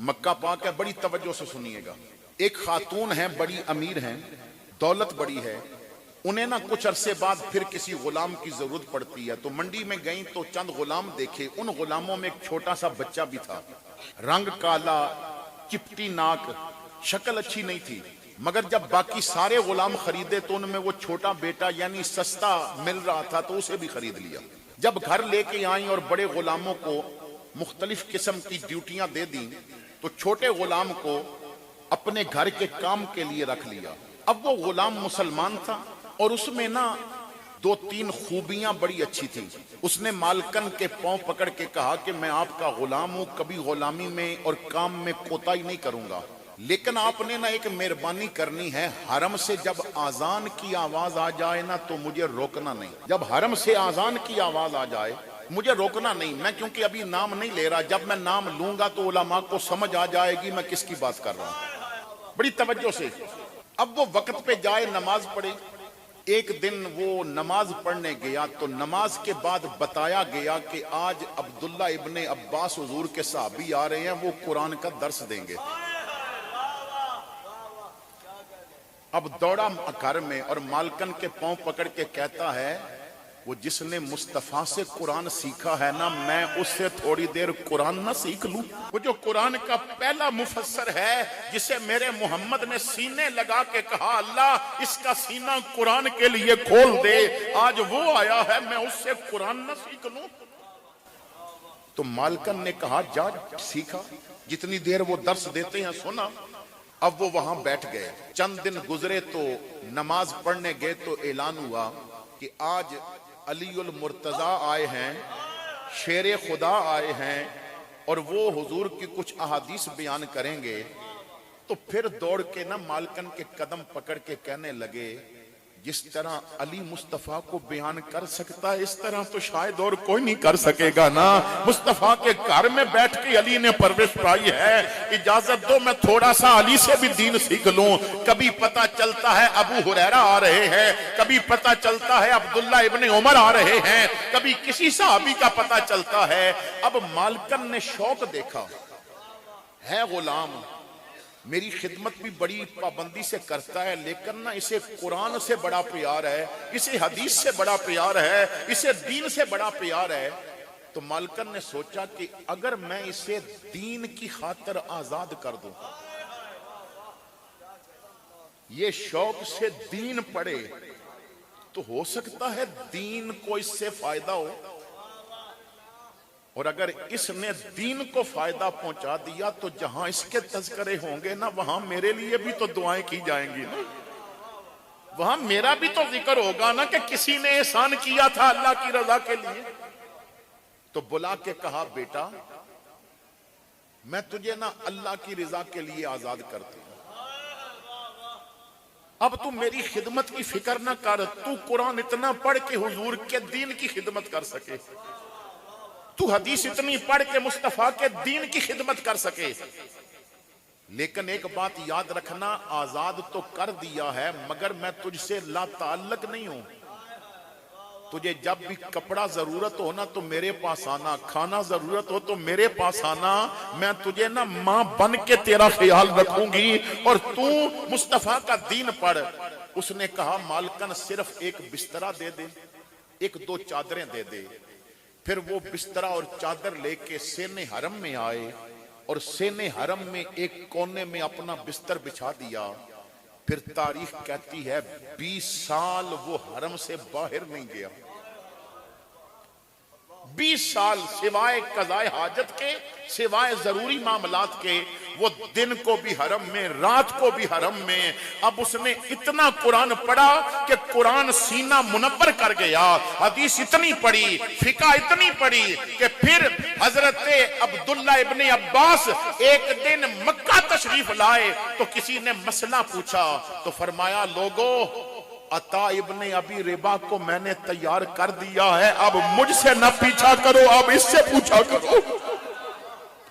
مکہ پاک ہے، بڑی توجہ سے سنیے گا. ایک خاتون ہیں، بڑی امیر ہیں، دولت بڑی ہے. انہیں نہ کچھ عرصے بعد پھر کسی غلام کی ضرورت پڑتی ہے، تو منڈی میں گئیں تو چند غلام دیکھے. ان غلاموں میں ایک چھوٹا سا بچہ بھی تھا، رنگ کالا، چپٹی ناک، شکل اچھی نہیں تھی. مگر جب باقی سارے غلام خریدے تو ان میں وہ چھوٹا بیٹا یعنی سستا مل رہا تھا تو اسے بھی خرید لیا. جب گھر لے کے آئیں اور بڑے غلاموں کو مختلف قسم کی ڈیوٹیاں دے دیں تو چھوٹے غلام کو اپنے گھر کے کام کے لیے رکھ لیا. اب وہ غلام مسلمان تھا اور اس میں نا 2-3 خوبیاں بڑی اچھی تھیں. اس نے مالکن کے پاؤں پکڑ کے کہا کہ میں آپ کا غلام ہوں، کبھی غلامی میں اور کام میں کوتاہی نہیں کروں گا، لیکن آپ نے نا ایک مہربانی کرنی ہے، حرم سے جب آزان کی آواز آ جائے نا تو مجھے روکنا نہیں. جب حرم سے آزان کی آواز آ جائے مجھے روکنا نہیں. میں کیونکہ ابھی نام نہیں لے رہا، جب میں نام لوں گا تو علماء کو سمجھ آ جائے گی میں کس کی بات کر رہا ہوں. بڑی توجہ سے. اب وہ وقت پہ جائے نماز پڑھے. ایک دن وہ نماز پڑھنے گیا تو نماز کے بعد بتایا گیا کہ آج عبداللہ ابن عباس حضور کے صحابی آ رہے ہیں، وہ قرآن کا درس دیں گے. اب دوڑا گھر میں اور مالکن کے پاؤں پکڑ کے کہتا ہے وہ جس نے مصطفیٰ سے قرآن سیکھا ہے نا، میں اس سے تھوڑی دیر قرآن نہ سیکھ لوں؟ وہ جو قرآن کا پہلا مفسر ہے جسے میرے محمد نے سینے لگا کے کہا اللہ اس کا سینہ قرآن کے لیے کھول دے، آج وہ آیا ہے، میں اس سے قرآن نہ سیکھ لوں؟ تو مالکن نے کہا جا سیکھا، جتنی دیر وہ درس دیتے ہیں سنا. اب وہ وہاں بیٹھ گئے. چند دن گزرے تو نماز پڑھنے گئے تو اعلان ہوا کہ آج علی المرتضی آئے ہیں، شیر خدا آئے ہیں اور وہ حضور کی کچھ احادیث بیان کریں گے. تو پھر دوڑ کے نا مالکن کے قدم پکڑ کے کہنے لگے جس طرح علی مصطفیٰ کو بیان کر سکتا ہے اس طرح تو شاید اور کوئی نہیں کر سکے گا نا. مصطفیٰ کے گھر میں بیٹھ کے علی نے پرورش پائی ہے، اجازت دو میں تھوڑا سا علی سے بھی دین سیکھ لوں. کبھی پتہ چلتا ہے ابو ہریرہ آ رہے ہیں، کبھی پتہ چلتا ہے عبداللہ ابن عمر آ رہے ہیں، کبھی کسی صحابی کا پتہ چلتا ہے. اب مالکن نے شوق دیکھا ہے غلام میری خدمت بھی بڑی پابندی سے کرتا ہے، لیکن نا اسے قرآن سے بڑا پیار ہے، اسے حدیث سے بڑا پیار ہے، اسے دین سے بڑا پیار ہے. تو مالکن نے سوچا کہ اگر میں اسے دین کی خاطر آزاد کر دوں، یہ شوق سے دین پڑھے تو ہو سکتا ہے دین کو اس سے فائدہ ہو، اور اگر اس نے دین کو فائدہ پہنچا دیا تو جہاں اس کے تذکرے ہوں گے نا وہاں میرے لیے بھی تو دعائیں کی جائیں گی نا، وہاں میرا بھی تو ذکر ہوگا نا کہ کسی نے احسان کیا تھا اللہ کی رضا کے لیے. تو بلا کے کہا بیٹا میں تجھے نا اللہ کی رضا کے لیے آزاد کرتی ہوں، اب تو میری خدمت کی فکر نہ کر، تو قرآن اتنا پڑھ کے حضور کے دین کی خدمت کر سکے، تو حدیث اتنی پڑھ کے مصطفیٰ کے دین کی خدمت کر سکے. لیکن ایک بات یاد رکھنا، آزاد تو کر دیا ہے مگر میں تجھ سے لا تعلق نہیں ہوں. تجھے جب بھی کپڑا ضرورت ہو نا تو میرے پاس آنا، کھانا ضرورت ہو تو میرے پاس آنا، میں تجھے نا ماں بن کے تیرا خیال رکھوں گی اور تو مصطفیٰ کا دین پڑھ. اس نے کہا مالکن صرف ایک بسترا دے دے، 1-2 چادریں دے دے. پھر وہ بسترا اور چادر لے کے سین حرم میں آئے اور سین حرم میں ایک کونے میں اپنا بستر بچھا دیا. پھر تاریخ کہتی ہے 20 سال وہ حرم سے باہر نہیں گیا. 20 سال سوائے قضائے حاجت کے، سوائے ضروری معاملات کے، وہ دن کو بھی حرم میں، رات کو بھی حرم میں. اب اس نے اتنا قرآن پڑھا کہ قرآن سینہ منور کر گیا، حدیث اتنی پڑھی، فقہ اتنی پڑھی کہ پھر حضرت عبداللہ ابن عباس ایک دن مکہ تشریف لائے تو کسی نے مسئلہ پوچھا تو فرمایا لوگو عطا ابن ابی ربا کو میں نے تیار کر دیا ہے، اب مجھ سے نہ پیچھا کرو، اب اس سے پوچھا کرو.